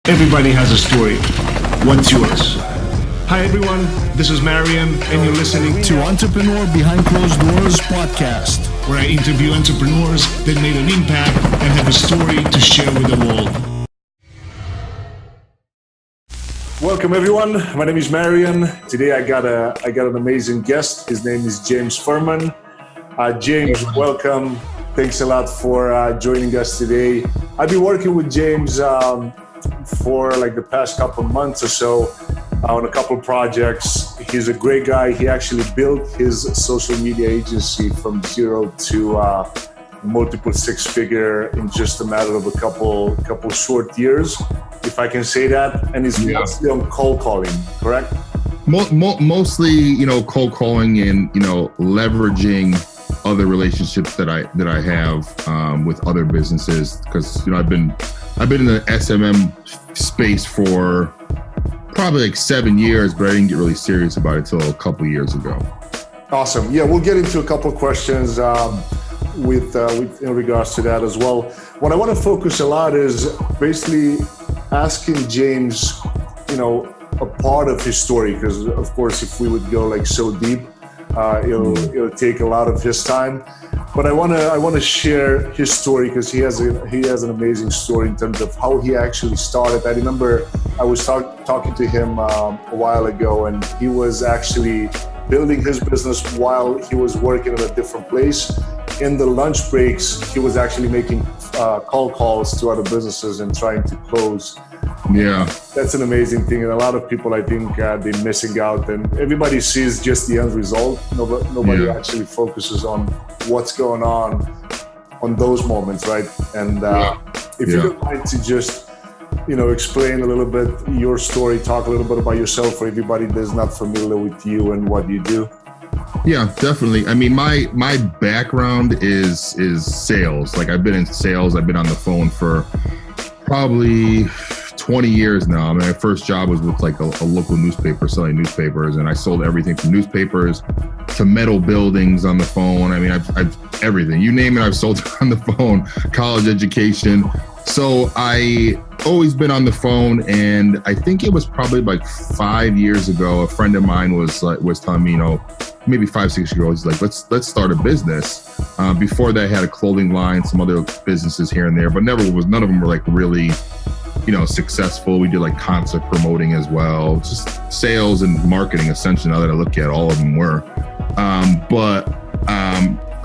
Everybody has a story. What's yours? Hi everyone, this is Marian and you're listening to Entrepreneur Behind Closed Doors podcast, where I interview entrepreneurs that made an impact and have a story to share with the world. Welcome everyone, my name is Marian. Today I got an amazing guest. His name is James Furman. James, welcome. Thanks a lot for joining us today. I've been working with James for like the past couple of months or so on a couple of projects. He's a great guy. He actually built his social media agency from zero to multiple six-figure in just a matter of a couple short years, if I can say that. And he's mostly on cold calling, correct? Mostly, cold calling and leveraging other relationships that I have with other businesses, because I've been in the SMM space for probably like 7 years, but I didn't get really serious about it until a couple of years ago. Awesome. Yeah, we'll get into a couple of questions with in regards to that as well. What I want to focus a lot is basically asking James, a part of his story, because of course, if we would go like so deep, it'll take a lot of his time. But I want to share his story because he has an amazing story in terms of how he actually started. I remember I was talking to him a while ago, and he was actually building his business while he was working at a different place. In the lunch breaks, he was actually making cold calls to other businesses and trying to close. Yeah, that's an amazing thing, and a lot of people, I think, they're missing out. And everybody sees just the end result. Nobody actually focuses on what's going on those moments, right? And if you don't mind to just, explain a little bit your story, talk a little bit about yourself for everybody that's not familiar with you and what you do. Yeah, definitely. I mean, my background is sales. Like, I've been in sales. I've been on the phone for probably 20 years now. I mean, my first job was with like a local newspaper, selling newspapers, and I sold everything from newspapers to metal buildings on the phone. I mean, I've everything. You name it, I've sold on the phone. College education. So I always been on the phone, and I think it was probably like 5 years ago, a friend of mine was telling me, maybe 5-6 years ago, he's like, let's start a business. Before that, I had a clothing line, some other businesses here and there, but none of them were like really, successful. We did like concert promoting as well, just sales and marketing essentially. Now that I look at it, all of them were.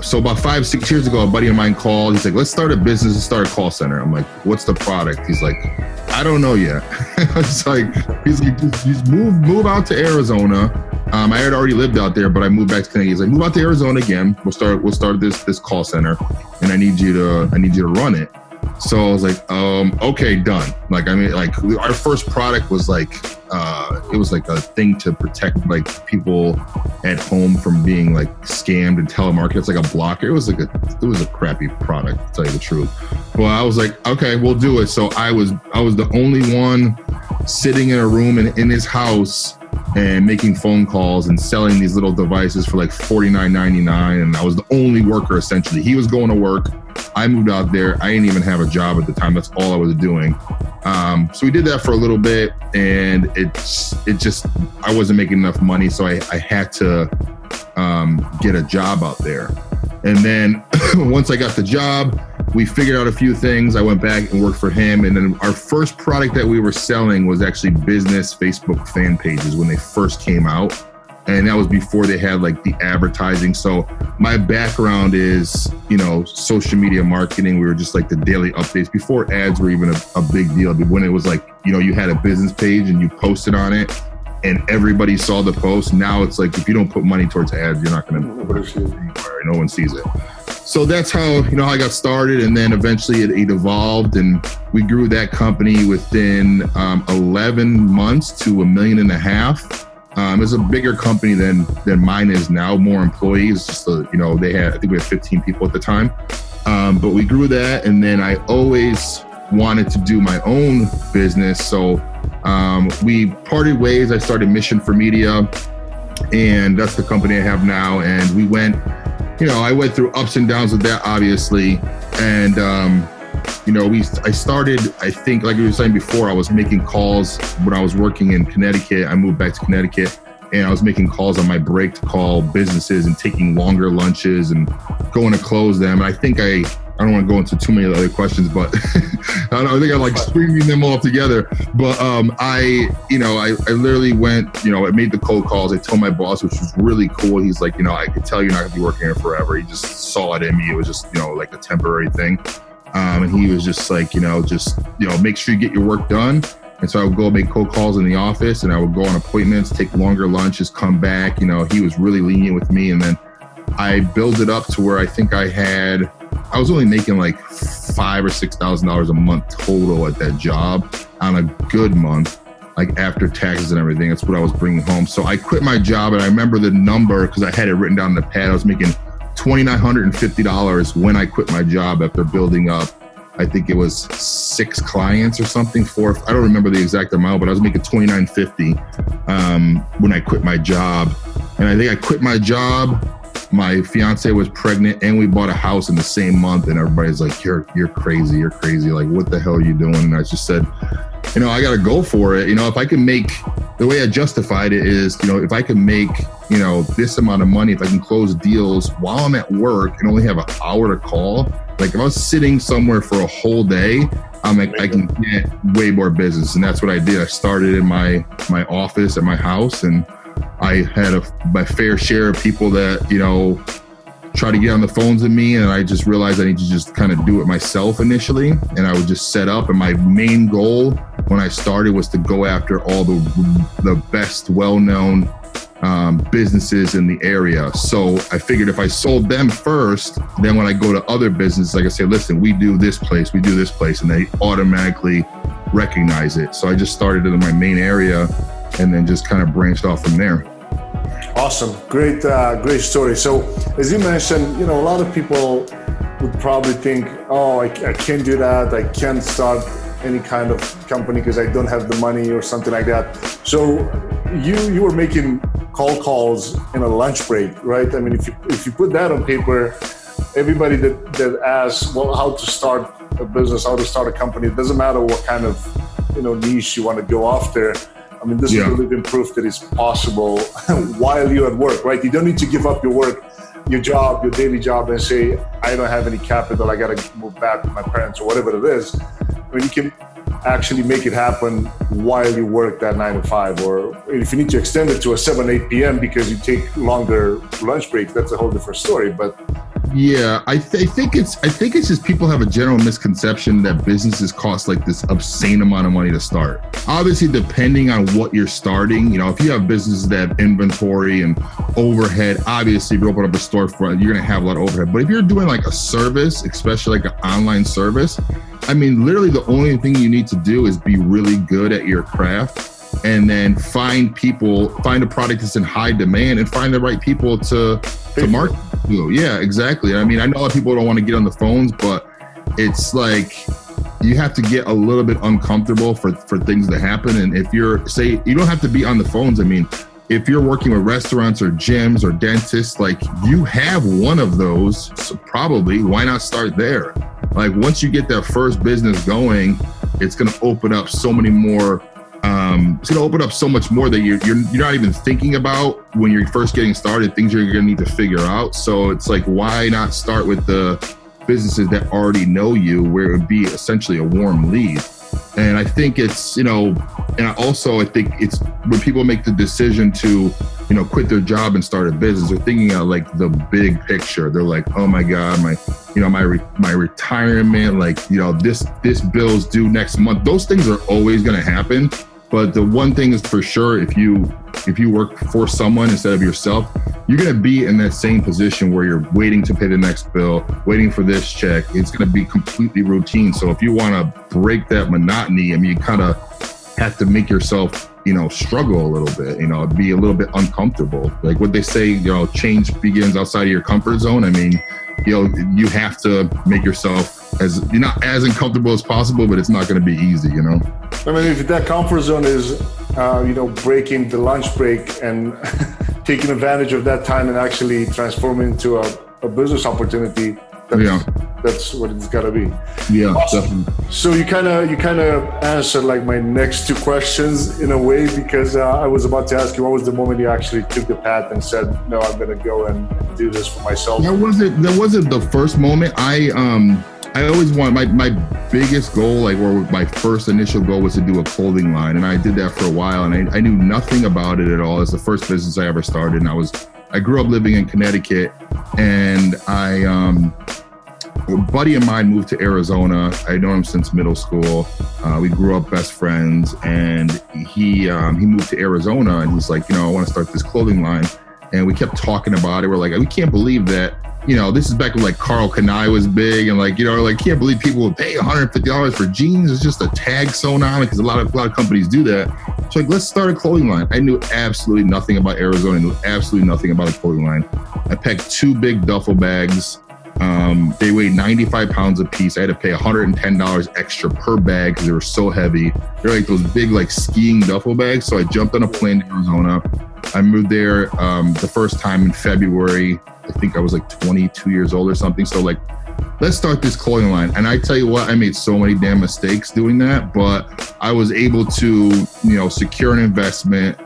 So about 5-6 years ago, a buddy of mine called. He's like, let's start a business and start a call center. I'm like, what's the product? He's like, I don't know yet. He's like, just move out to Arizona. I had already lived out there, but I moved back to Connecticut. He's like, move out to Arizona again. We'll start this call center, and I need you to run it. So I was like, okay, done. Like, I mean, like our first product was like, it was like a thing to protect like people at home from being like scammed and telemarketed. It's like a blocker. It was a crappy product, to tell you the truth. Well, I was like, okay, we'll do it. So I was the only one sitting in a room in his house and making phone calls and selling these little devices for like $49.99. And I was the only worker essentially. He was going to work. I moved out there. I didn't even have a job at the time. That's all I was doing. So we did that for a little bit, and I wasn't making enough money. So I had to get a job out there. And then once I got the job, we figured out a few things. I went back and worked for him. And then our first product that we were selling was actually business Facebook fan pages when they first came out. And that was before they had like the advertising. So my background is, social media marketing. We were just like the daily updates before ads were even a big deal. When it was like, you had a business page and you posted on it and everybody saw the post. Now it's like, if you don't put money towards ads, you're not going to put it anywhere. No one sees it. So that's how, I got started. And then eventually it evolved, and we grew that company within 11 months to $1.5 million. It's a bigger company than mine is now, more employees. Just I think we had 15 people at the time. But we grew that, and then I always wanted to do my own business. So we parted ways. I started Mission for Media, and that's the company I have now. And we went, I went through ups and downs with that, obviously. And I started, I think, like we were saying before, I was making calls when I was working in Connecticut. I moved back to Connecticut, and I was making calls on my break to call businesses and taking longer lunches and going to close them. And I think I don't want to go into too many other questions, but I think I'm like streaming them all together. But I literally went, I made the cold calls. I told my boss, which was really cool. He's like, I could tell you're not gonna be working here forever. He just saw it in me. It was just, like a temporary thing. And he was just like, make sure you get your work done. And so I would go make cold calls in the office, and I would go on appointments, take longer lunches, come back. He was really lenient with me. And then I built it up to where I think I was only making like $5,000 or $6,000 a month total at that job on a good month, like after taxes and everything. That's what I was bringing home. So I quit my job, and I remember the number because I had it written down on the pad. I was making $2,950 when I quit my job after building up, I think it was 6 clients or something, 4. I don't remember the exact amount, but I was making $2,950 when I quit my job. And I think I quit my job. My fiance was pregnant, and we bought a house in the same month. And everybody's like, "You're crazy. You're crazy. Like, what the hell are you doing?" And I just said, I got to go for it. If I can make, the way I justified it is, if I can make, this amount of money, if I can close deals while I'm at work and only have an hour to call, like if I was sitting somewhere for a whole day, I'm like, I can get way more business. And that's what I did. I started in my office at my house, and I had my fair share of people that, try to get on the phones with me, and I just realized I need to just kind of do it myself initially. And I would just set up, and my main goal when I started was to go after all the best well-known businesses in the area. So I figured if I sold them first, then when I go to other businesses, like I say, listen, we do this place, and they automatically recognize it. So I just started in my main area and then just kind of branched off from there. Awesome. Great story. So as you mentioned, a lot of people would probably think, oh, I can't do that. I can't start any kind of company because I don't have the money or something like that. So you were making cold calls in a lunch break, right? I mean, if you put that on paper, everybody that asks, well, how to start a business, how to start a company, it doesn't matter what kind of, niche you want to go after. I mean, this is living proof that it's possible while you're at work, right? You don't need to give up your work, your job, your daily job, and say, I don't have any capital, I got to move back with my parents or whatever it is. I mean, you can actually make it happen while you work that 9 to 5, or if you need to extend it to a 7, 8 p.m. because you take longer lunch breaks, that's a whole different story. But yeah, I think it's just people have a general misconception that businesses cost like this obscene amount of money to start. Obviously, depending on what you're starting, if you have businesses that have inventory and overhead, obviously if you open up a storefront, you're gonna have a lot of overhead. But if you're doing like a service, especially like an online service, I mean, literally the only thing you need to do is be really good at your craft, and then find a product that's in high demand, and find the right people to market to. Yeah, exactly. I mean, I know a lot of people don't want to get on the phones, but it's like you have to get a little bit uncomfortable for things to happen. And if you don't have to be on the phones. I mean, if you're working with restaurants or gyms or dentists, like you have one of those, so probably why not start there? Like once you get that first business going, it's going to open up so many more. It's going to open up so much more that you're not even thinking about when you're first getting started, things you're going to need to figure out. So it's like, why not start with the businesses that already know you, where it would be essentially a warm lead? And I think it's, and I think it's when people make the decision to, quit their job and start a business, they're thinking of like the big picture. They're like, oh my God, my retirement, like, this bill's due next month. Those things are always going to happen. But the one thing is for sure, if you work for someone instead of yourself, you're going to be in that same position where you're waiting to pay the next bill, waiting for this check. It's going to be completely routine. So if you want to break that monotony, I mean, you kind of have to make yourself, struggle a little bit, be a little bit uncomfortable. Like what they say, change begins outside of your comfort zone. I mean, you have to make yourself not as uncomfortable as possible, but it's not going to be easy, I mean, if that comfort zone is, breaking the lunch break and taking advantage of that time and actually transforming into a business opportunity, That's what it's gotta be. Yeah, Awesome. definitely. So you kind of answered like my next two questions in a way, because I was about to ask you, what was the moment you actually took the path and said, no, I'm gonna go and do this for myself? That wasn't the first moment. I always wanted my biggest goal, like, or my first initial goal, was to do a clothing line, and I did that for a while, and I knew nothing about it at all. It's the first business I ever started, and I grew up living in Connecticut, and a buddy of mine moved to Arizona. I know him since middle school. We grew up best friends, and he moved to Arizona, and he's like, I want to start this clothing line. And we kept talking about it. We're like, we can't believe that, this is back when like Carl Kanai was big, and like, can't believe people would pay $150 for jeans. It's just a tag sewn on it, because a lot of companies do that. So like, let's start a clothing line. I knew absolutely nothing about Arizona. I knew absolutely nothing about a clothing line. I packed 2 big duffel bags. They weighed 95 pounds a piece. I had to pay $110 extra per bag because they were so heavy. They're like those big like skiing duffel bags. So I jumped on a plane to Arizona. I moved there the first time in February. I think I was like 22 years old or something. So like, let's start this clothing line. And I tell you what, I made so many damn mistakes doing that, but I was able to, secure an investment,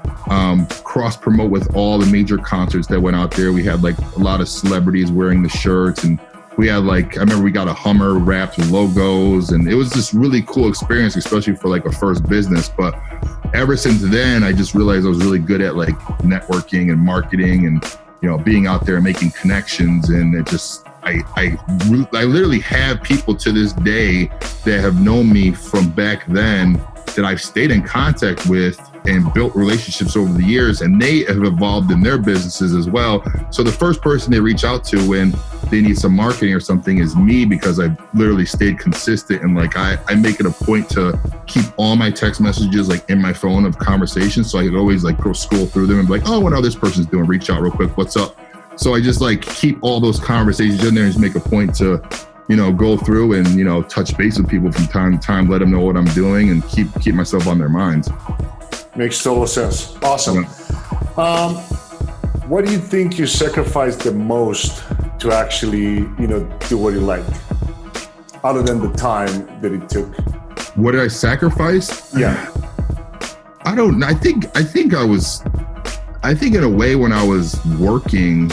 cross promote with all the major concerts that went out there. We had like a lot of celebrities wearing the shirts, and we had like, I remember we got a Hummer wrapped with logos, and it was this really cool experience, especially for like a first business. But ever since then, I just realized I was really good at like networking and marketing, and being out there and making connections. And it just, I literally have people to this day that have known me from back then that I've stayed in contact with and built relationships over the years, and they have evolved in their businesses as well. So the first person they reach out to when they need some marketing or something is me, because I've literally stayed consistent, and like I make it a point to keep all my text messages like in my phone of conversations, so I could always like go scroll through them and be like, oh, what this person's doing, reach out real quick, what's up? So I just like keep all those conversations in there and just make a point to go through and touch base with people from time to time, let them know what I'm doing, and keep myself on their minds. Makes total sense. Awesome. Yeah. What do you think you sacrificed the most to actually, do what you like, other than the time that it took? What did I sacrifice? Yeah. I don't know. I think in a way, when I was working,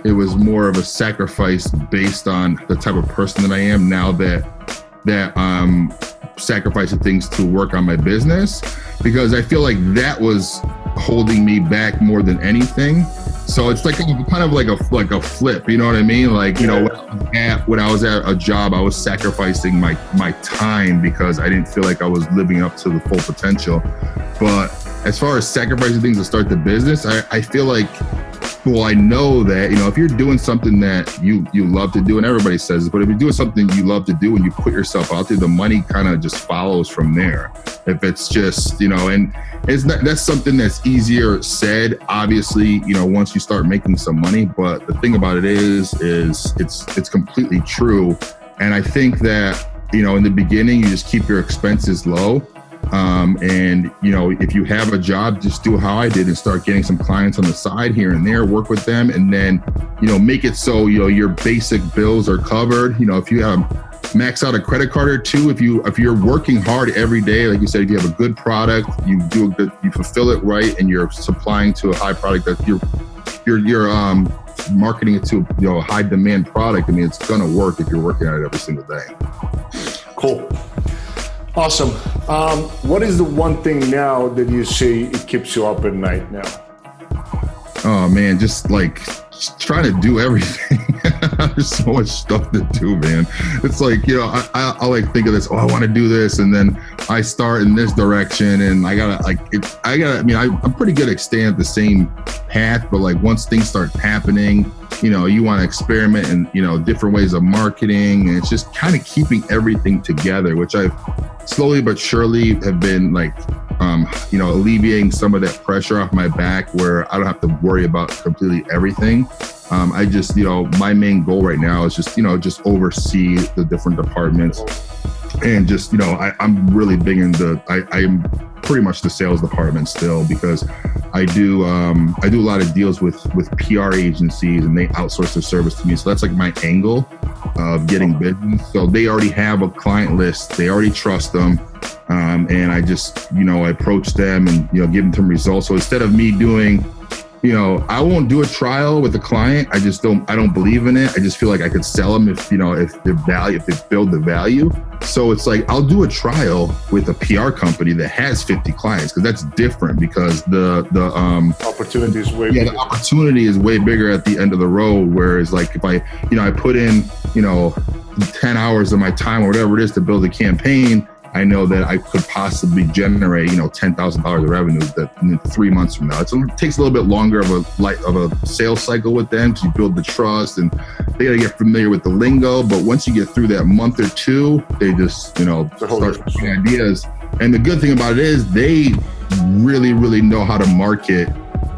it was more of a sacrifice based on the type of person that I am now, that I'm sacrificing things to work on my business, because I feel like that was holding me back more than anything. So it's like kind of like a flip, you know what I mean? Like, when I was at a job, I was sacrificing my time because I didn't feel like I was living up to the full potential. But as far as sacrificing things to start the business, I feel like, well, I know that, if you're doing something that you love to do, and everybody says it, but if you're doing something you love to do and you put yourself out there, the money kind of just follows from there. If it's just, and that's something that's easier said, obviously, once you start making some money. But the thing about it is it's completely true. And I think that, in the beginning, you just keep your expenses low. And if you have a job, just do how I did and start getting some clients on the side here and there, work with them, and then, make it so, your basic bills are covered. If you have max out a credit card or two, if you're working hard every day, like you said, if you have a good product, you fulfill it right, and you're supplying to a high product that you're marketing it to a high demand product. I mean, it's gonna work if you're working on it every single day. Cool. Awesome. What is the one thing now that you say it keeps you up at night now? Oh man, just trying to do everything. There's so much stuff to do, man. It's like, I like think of this, I want to do this, and then I start in this direction, and I'm pretty good at staying at the same path, but like once things start happening, you want to experiment in, different ways of marketing, and it's just kind of keeping everything together, which I've slowly but surely have been alleviating some of that pressure off my back, where I don't have to worry about completely everything. I just, my main goal right now is just oversee the different departments, and just, I'm really big into, I'm pretty much the sales department still, because I do a lot of deals with PR agencies, and they outsource their service to me. So that's like my angle. of getting business. So they already have a client list. They already trust them. And I just, I approach them and, give them some results. So instead of me doing, I won't do a trial with a client. I don't believe in it. I just feel like I could sell them if they build the value. So it's like, I'll do a trial with a PR company that has 50 clients, because that's different, because the opportunity is way bigger. The opportunity is way bigger at the end of the road. Whereas like if I put in, 10 hours of my time or whatever it is to build a campaign, I know that I could possibly generate, $10,000 of revenue in 3 months from now. It takes a little bit longer of a sales cycle with them, because you build the trust and they got to get familiar with the lingo. But once you get through that month or two, they just, start getting ideas. And the good thing about it is they really, really know how to market,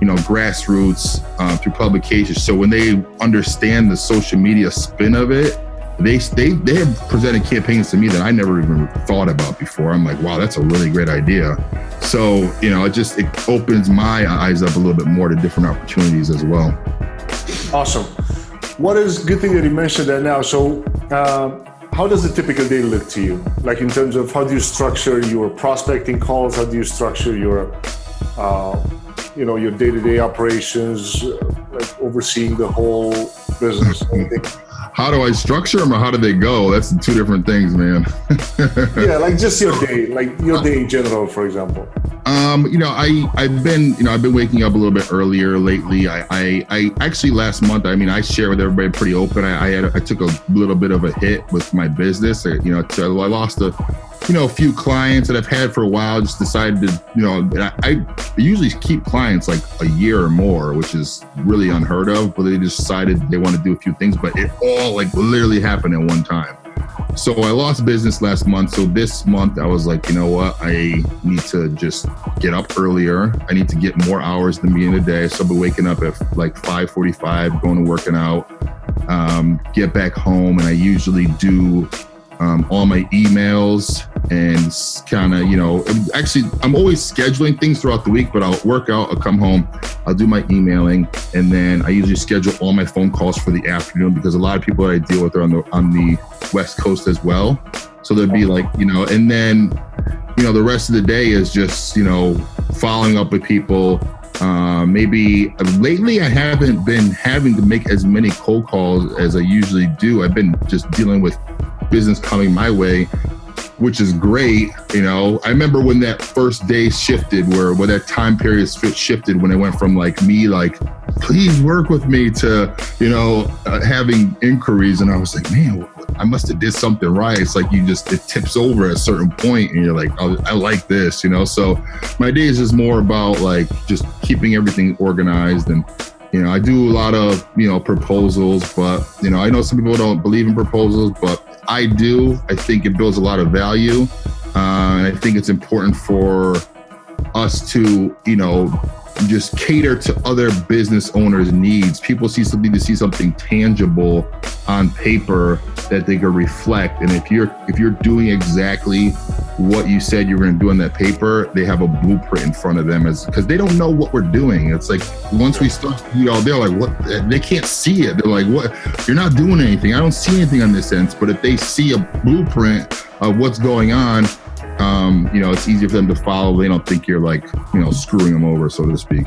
grassroots through publications. So when they understand the social media spin of it, they have presented campaigns to me that I never even thought about before. I'm like, wow, that's a really great idea. So, it opens my eyes up a little bit more to different opportunities as well. Awesome. What is good thing that you mentioned that now? So, how does a typical day look to you? Like in terms of how do you structure your prospecting calls? How do you structure your, your day-to-day operations, like overseeing the whole business? How do I structure them, or how do they go? That's two different things, man. Yeah, like just your day, like your day in general, for example. I've been waking up a little bit earlier lately. I actually last month, I share with everybody pretty open. I took a little bit of a hit with my business. I lost a few clients that I've had for a while. Just decided to, I usually keep clients like a year or more, which is really unheard of, but they just decided they want to do a few things, but it all like literally happened at one time. So I lost business last month. So this month I was like, you know what? I need to just get up earlier. I need to get more hours than me in the day. So I'll be waking up at like 5:45, going to working out, get back home. And I usually do all my emails and kind of, actually I'm always scheduling things throughout the week, but I'll work out, I'll come home, I'll do my emailing, and then I usually schedule all my phone calls for the afternoon, because a lot of people that I deal with are on the West Coast as well. So there'd be like, and then, the rest of the day is just, following up with people. Maybe lately I haven't been having to make as many cold calls as I usually do. I've been just dealing with business coming my way, which is great. I remember when that first day shifted, where that time period shifted, when it went from me please work with me to, having inquiries. And I was like, man, I must have did something right. It's like it tips over at a certain point and you're like, oh, I like this, So my day is just more about just keeping everything organized. And, I do a lot of, proposals, but, I know some people don't believe in proposals, but I do. I think it builds a lot of value. And I think it's important for us to, just cater to other business owners' needs. People need to see something tangible on paper that they can reflect. And if you're doing exactly what you said you're going to do on that paper, they have a blueprint in front of them, because they don't know what we're doing. It's like once we start, they're like, what? They can't see it. They're like, what? You're not doing anything. I don't see anything on this end. But if they see a blueprint of what's going on, it's easier for them to follow. They don't think you're screwing them over, so to speak.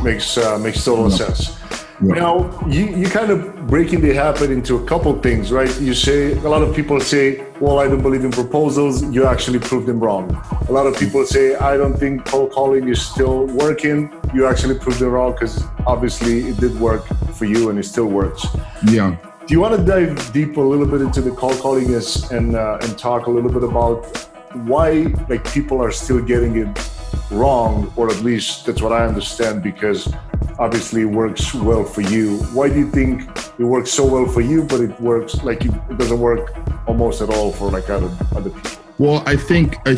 Makes total sense. Yeah. Now, you kind of breaking the habit into a couple things, right? You say, a lot of people say, well, I don't believe in proposals. You actually proved them wrong. A lot of people say, I don't think cold calling is still working. You actually proved them wrong, because obviously it did work for you and it still works. Yeah. Do you want to dive deep a little bit into the cold calling and talk a little bit about why people are still getting it wrong, or at least that's what I understand, because obviously it works well for you. Why do you think it works so well for you, but it works it doesn't work almost at all for other people? Well, I think I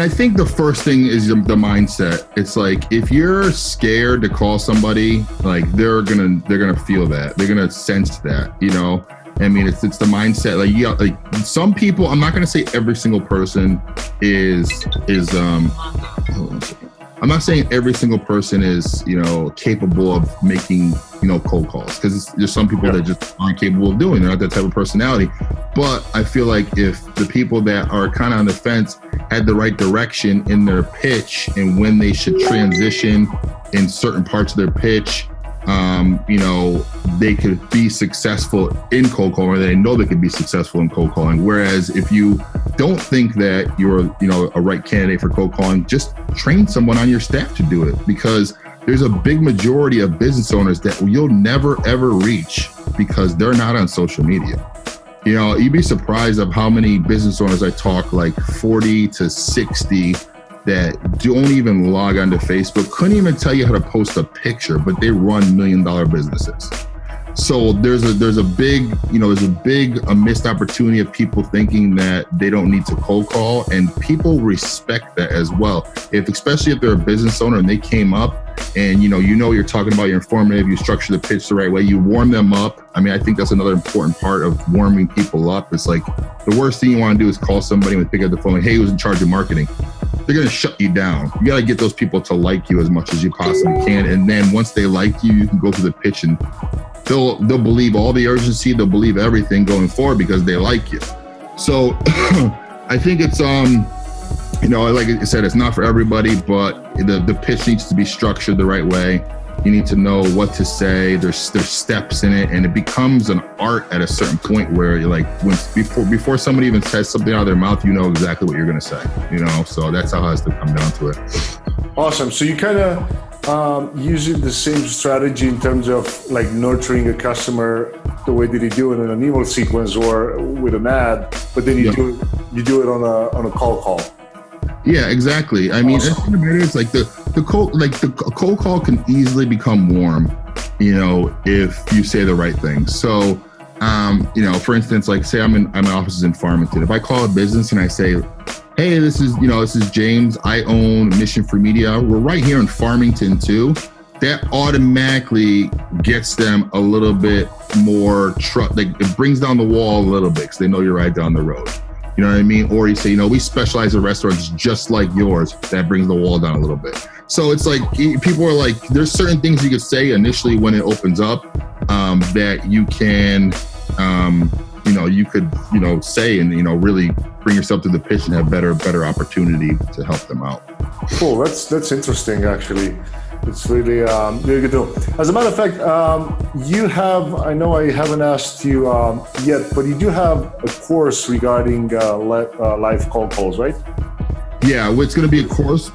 think the first thing is the mindset. It's like, if you're scared to call somebody, they're gonna feel that. They're gonna sense that, it's the mindset. Some people, I'm not gonna say every single person is hold on a second. I'm not saying every single person is, capable of making, cold calls, because there's some people that just aren't capable of doing it. They're not that type of personality. But I feel like if the people that are kind of on the fence had the right direction in their pitch and when they should transition in certain parts of their pitch, they could be successful in cold calling. They know they could be successful in cold calling. Whereas if you don't think that you're, a right candidate for cold calling, just train someone on your staff to do it, because there's a big majority of business owners that you'll never, ever reach because they're not on social media. You'd be surprised of how many business owners I talk, like 40 to 60, that don't even log onto Facebook, couldn't even tell you how to post a picture, but they run $1 million businesses. So there's a big missed opportunity of people thinking that they don't need to cold call, and people respect that as well. Especially if they're a business owner and they came up and you're talking about, you're informative, you structure the pitch the right way, you warm them up. I mean, I think that's another important part of warming people up. It's like the worst thing you want to do is call somebody and pick up the phone like, hey, who's in charge of marketing? They're going to shut you down. You got to get those people to like you as much as you possibly can. And then once they like you, you can go through the pitch and they'll believe all the urgency. They'll believe everything going forward because they like you. So I think it's, like I said, it's not for everybody, but the pitch needs to be structured the right way. You need to know what to say. There's steps in it, and it becomes an art at a certain point where you're like, before somebody even says something out of their mouth, you know exactly what you're going to say. So that's how it has to come down to it. Awesome. So you kind of using the same strategy in terms of like nurturing a customer the way that you do it in an email sequence or with an ad, but then you do it on a call. Yeah, exactly. I mean, it's like the cold call can easily become warm, if you say the right thing. So, for instance, like say my office is in Farmington. If I call a business and I say, hey, this is James, I own Mission for Media. We're right here in Farmington too. That automatically gets them a little bit more it brings down the wall a little bit because they know you're right down the road. You know what I mean? Or you say, we specialize in restaurants just like yours. That brings the wall down a little bit. So it's like, people are like, there's certain things you could say initially when it opens up that you can, you could, say and, really bring yourself to the pitch and have better opportunity to help them out. Cool. That's interesting, actually. It's really good to know. As a matter of fact, I know I haven't asked you yet, but you do have a course regarding live cold calls, right? Yeah, it's going to be a course.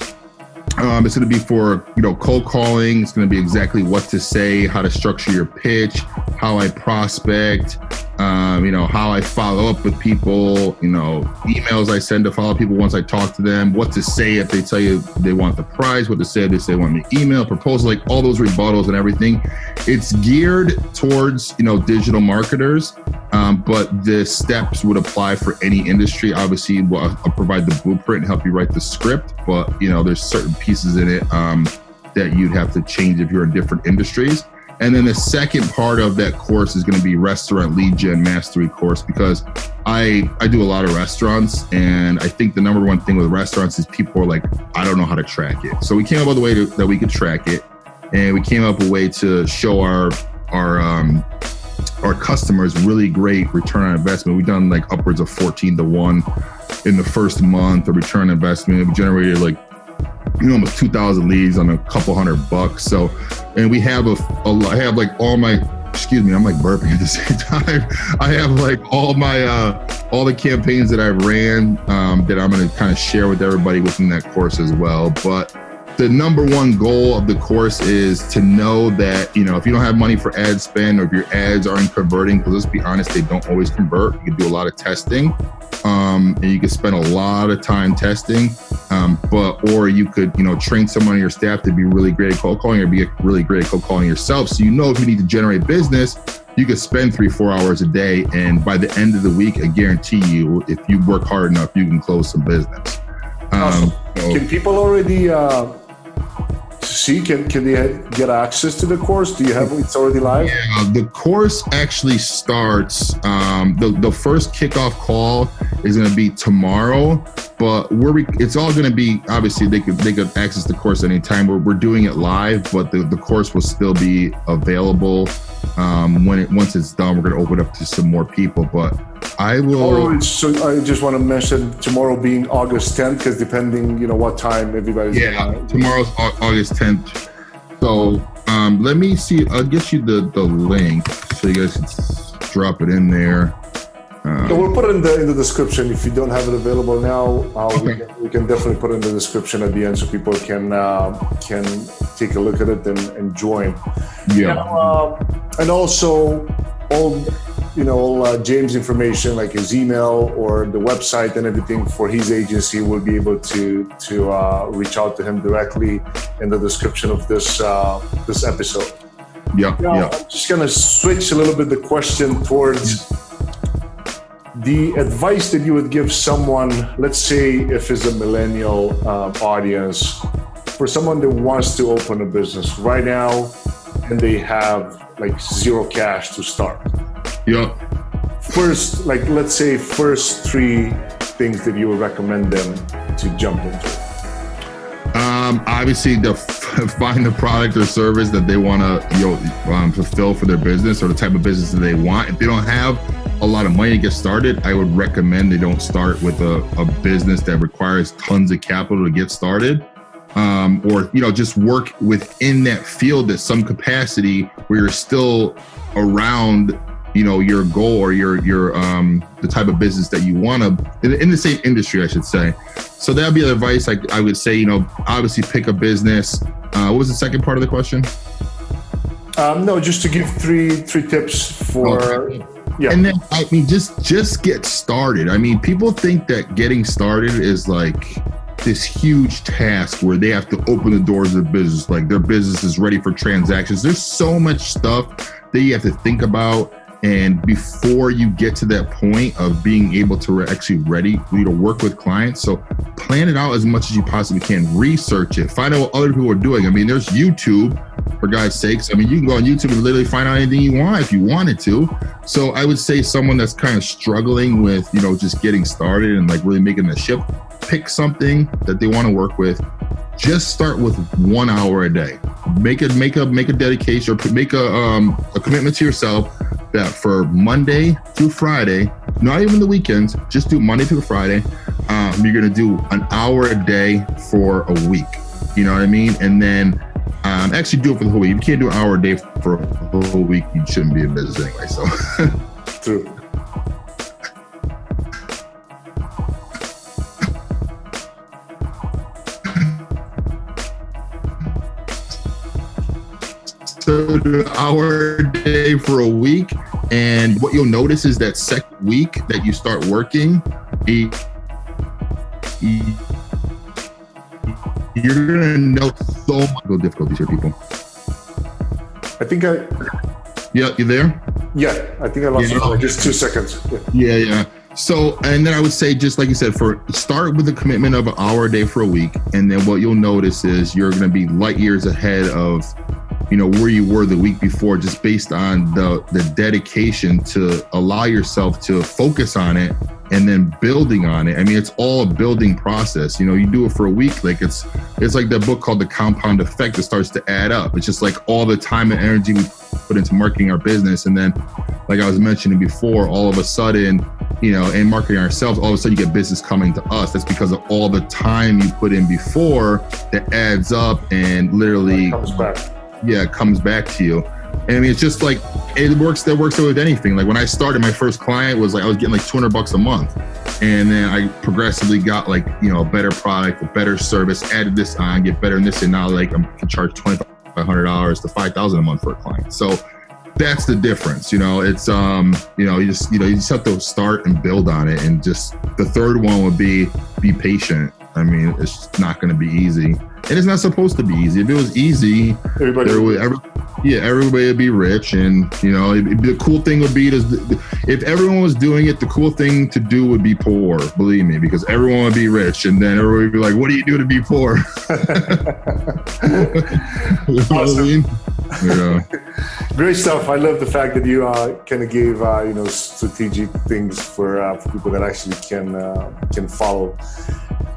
It's going to be for, cold calling. It's going to be exactly what to say, how to structure your pitch, how I prospect, how I follow up with people, emails I send to follow people once I talk to them, what to say if they tell you they want the price, what to say if they say they want the email, proposal, like all those rebuttals and everything. It's geared towards, digital marketers, but the steps would apply for any industry. Obviously, I'll provide the blueprint and help you write the script, but, there's certain pieces in it that you'd have to change if you're in different industries. And then the second part of that course is going to be restaurant lead gen mastery course, because I do a lot of restaurants, and I think the number one thing with restaurants is people are like, I don't know how to track it. So we came up with a way that we could track it, and we came up with a way to show our customers really great return on investment. We've done like upwards of 14 to 1 in the first month of return on investment. We generated like almost 2,000 leads on a couple $100. So, and we have I have like all my, I'm like burping at the same time. I have like all the campaigns that I ran that I'm going to kind of share with everybody within that course as well. But the number one goal of the course is to know that, if you don't have money for ad spend, or if your ads aren't converting, because let's be honest, they don't always convert. You can do a lot of testing. And you can spend a lot of time testing, or you could, train someone on your staff to be really great at cold calling, or be really great at cold calling yourself. So, if you need to generate business, you could spend 3-4 hours a day. And by the end of the week, I guarantee you, if you work hard enough, you can close some business. Awesome. Can people already see? Can they get access to the course? Do you have it's already live? Yeah, the course actually starts. The first kickoff call is going to be tomorrow, but it's all going to be, obviously they could access the course anytime. We're doing it live, but the course will still be available once it's done. We're going to open it up to some more people, but I will. So I just want to mention tomorrow being August 10th, because depending, what time everybody's. Yeah, tomorrow's August 10th. So let me see. I'll get you the link so you guys can drop it in there. So we'll put it in the description. If you don't have it available now, Okay. we can definitely put it in the description at the end so people can take a look at it and join. Yeah. And also all James' information, like his email or the website and everything for his agency, will be able to reach out to him directly in the description of this episode. Yeah. Now, Yeah. I'm just gonna switch a little bit the question towards the advice that you would give someone, let's say if it's a millennial audience, for someone that wants to open a business right now and they have like zero cash to start. Yeah. First, let's say first 3 things that you would recommend them to jump into. Obviously, find the product or service that they want to fulfill for their business, or the type of business that they want. If they don't have a lot of money to get started, I would recommend they don't start with a business that requires tons of capital to get started, or just work within that field at some capacity where you're still around your goal or your the type of business that you want to in the same industry, I should say. So that'd be the advice. I would say, obviously pick a business. What was the second part of the question? No, just to give three tips for. Okay. Yeah. And then, just get started. People think that getting started is like this huge task where they have to open the doors of their business, like their business is ready for transactions. There's so much stuff that you have to think about. And before you get to that point of being able to actually ready to work with clients, so plan it out as much as you possibly can. Research it. Find out what other people are doing. There's YouTube, for God's sakes. You can go on YouTube and literally find out anything you want if you wanted to. So I would say someone that's kind of struggling with, just getting started and really making the shift, pick something that they want to work with. Just start with 1 hour a day. Make a dedication, or make a commitment to yourself that for Monday through Friday, not even the weekends, just do Monday through Friday. You're going to do an hour a day for a week. You know what I mean? And then actually do it for the whole week. If you can't do an hour a day for a whole week, you shouldn't be in business anyway. So True. So do an hour a day for a week. And what you'll notice is that second week that you start working, you're gonna know so much difficulties here, people. I think Yeah, you there? Yeah, I think I lost you for just 2 seconds. Yeah. So, and then I would say, just like you said, start with a commitment of an hour a day for a week. And then what you'll notice is you're going to be light years ahead of, where you were the week before, just based on the dedication to allow yourself to focus on it and then building on it. It's all a building process. You do it for a week. Like it's like that book called The Compound Effect that starts to add up. It's just like all the time and energy we put into marketing our business. And then, like I was mentioning before, all of a sudden, in marketing ourselves, all of a sudden you get business coming to us. That's because of all the time you put in before that adds up and literally comes back to you. And it's just like, it works with anything. Like when I started, my first client was I was getting like $200 a month. And then I progressively got a better product, a better service, added this on, get better in this. And now I can charge $2,500 to $5,000 a month for a client. So that's the difference. It's, you just have to start and build on it. And just the third one would be patient. It's not going to be easy. And it's not supposed to be easy. If it was easy, Yeah, everybody would be rich, and the cool thing would be if everyone was doing it, the cool thing to do would be poor. Believe me, because everyone would be rich, and then everybody would be like, "What do you do to be poor?" You know what I mean? Yeah. Great stuff. I love the fact that you kind of gave strategic things for people that actually can follow.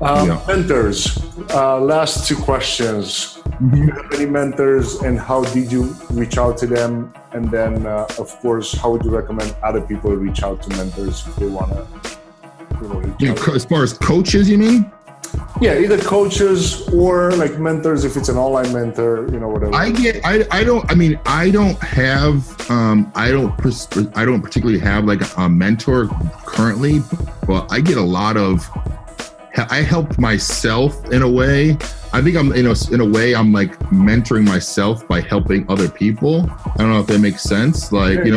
Mentors. Last two questions. Do you have any mentors, and how did you reach out to them? And then, of course, how would you recommend other people reach out to mentors if they want to? As far as coaches, you mean? Yeah, either coaches or like mentors. If it's an online mentor, whatever. I don't particularly have like a mentor currently, but I get a lot of. I help myself in a way. I think I'm, in a way, I'm like mentoring myself by helping other people. I don't know if that makes sense. Like, a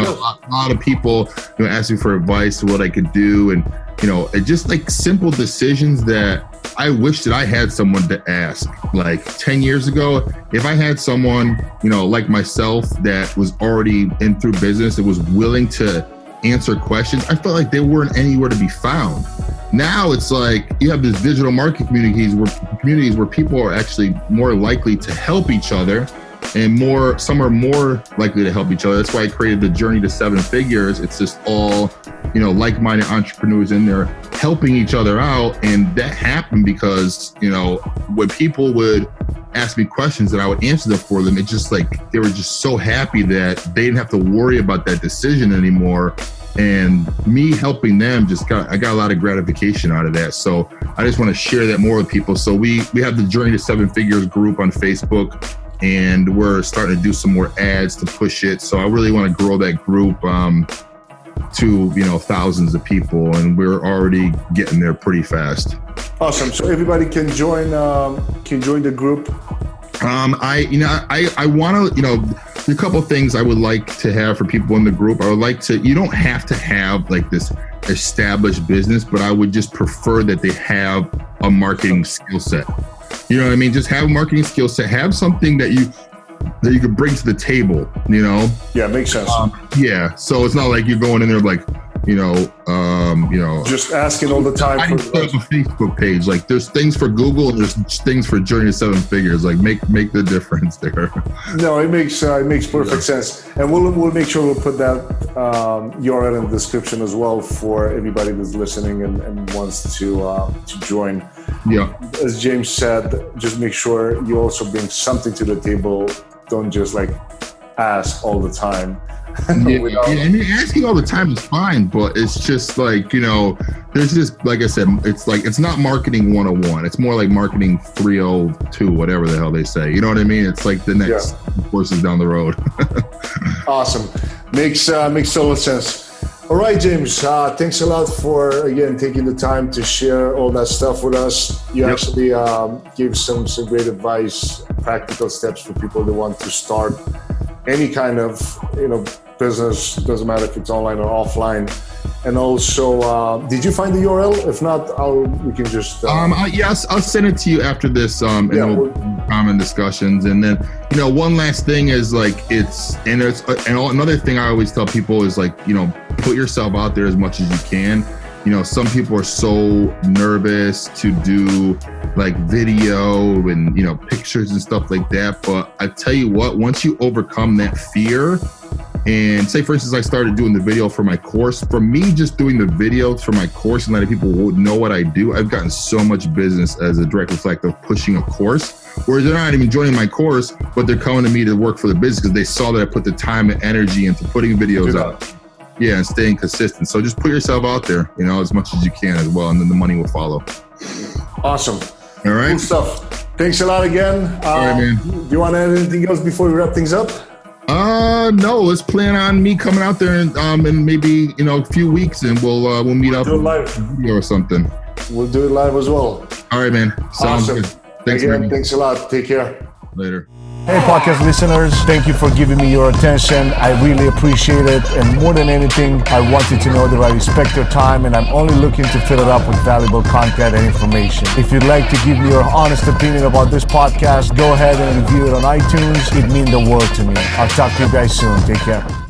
lot of people, ask me for advice to what I could do, and it just like simple decisions that I wish that I had someone to ask. Like 10 years ago, if I had someone, like myself that was already in through business, that was willing to answer questions, I felt like they weren't anywhere to be found. Now it's like you have these digital marketing communities where people are actually more likely to help each other, and some are more likely to help each other. That's why I created the Journey to 7 Figures. It's just all, like-minded entrepreneurs in there helping each other out. And that happened because, when people would ask me questions and I would answer them for them, it just like, they were just so happy that they didn't have to worry about that decision anymore. And me helping them I got a lot of gratification out of that. So I just want to share that more with people. So we have the Journey to 7 Figures group on Facebook, and we're starting to do some more ads to push it. So I really want to grow that group to thousands of people, and we're already getting there pretty fast. Awesome. So everybody can join the group. I want to, a couple of things I would like to have for people in the group. I would like to, you don't have to have like this established business, but I would just prefer that they have a marketing skill set. You know what I mean? Just have a marketing skill set, have something that you could bring to the table, Yeah, makes sense. Yeah. So it's not like you're going in there like, just asking all the time. I set up a Facebook page. Like there's things for Google and there's things for Journey to 7 Figures. Like make the difference there. No, it makes perfect sense. And we'll make sure we'll put that URL in the description as well for everybody that's listening and wants to join. Yeah. As James said, just make sure you also bring something to the table. Don't just like ask all the time. I mean, asking all the time is fine, but it's just like, there's just, like I said, it's like, it's not marketing 101. It's more like marketing 302, whatever the hell they say. You know what I mean? It's like the next courses down the road. Awesome. Makes total sense. All right, James, thanks a lot for, again, taking the time to share all that stuff with us. You actually gave some great advice, practical steps for people that want to start any kind of, business. Doesn't matter if it's online or offline. And also, did you find the URL? If not, we can just. Yes, I'll send it to you after this. And we'll common discussions. And then, one last thing is like another thing I always tell people is like, put yourself out there as much as you can. Some people are so nervous to do like video and, pictures and stuff like that. But I tell you what, once you overcome that fear, and say, for instance, I started doing the video for my course. For me, just doing the videos for my course and letting people know what I do, I've gotten so much business as a direct reflect of pushing a course. Whereas they're not even joining my course, but they're coming to me to work for the business because they saw that I put the time and energy into putting videos out. Yeah, and staying consistent. So just put yourself out there, as much as you can as well, and then the money will follow. Awesome. All right. Cool stuff. Thanks a lot again. All right, man. Do you want to add anything else before we wrap things up? No. Let's plan on me coming out there in maybe a few weeks, and we'll meet up live video or something. We'll do it live as well. All right, man. Sounds awesome. Good. Thanks, again, man. Thanks a lot. Take care. Later. Hey, podcast listeners, thank you for giving me your attention. I really appreciate it. And more than anything, I want you to know that I respect your time and I'm only looking to fill it up with valuable content and information. If you'd like to give me your honest opinion about this podcast, go ahead and review it on iTunes. It'd mean the world to me. I'll talk to you guys soon. Take care.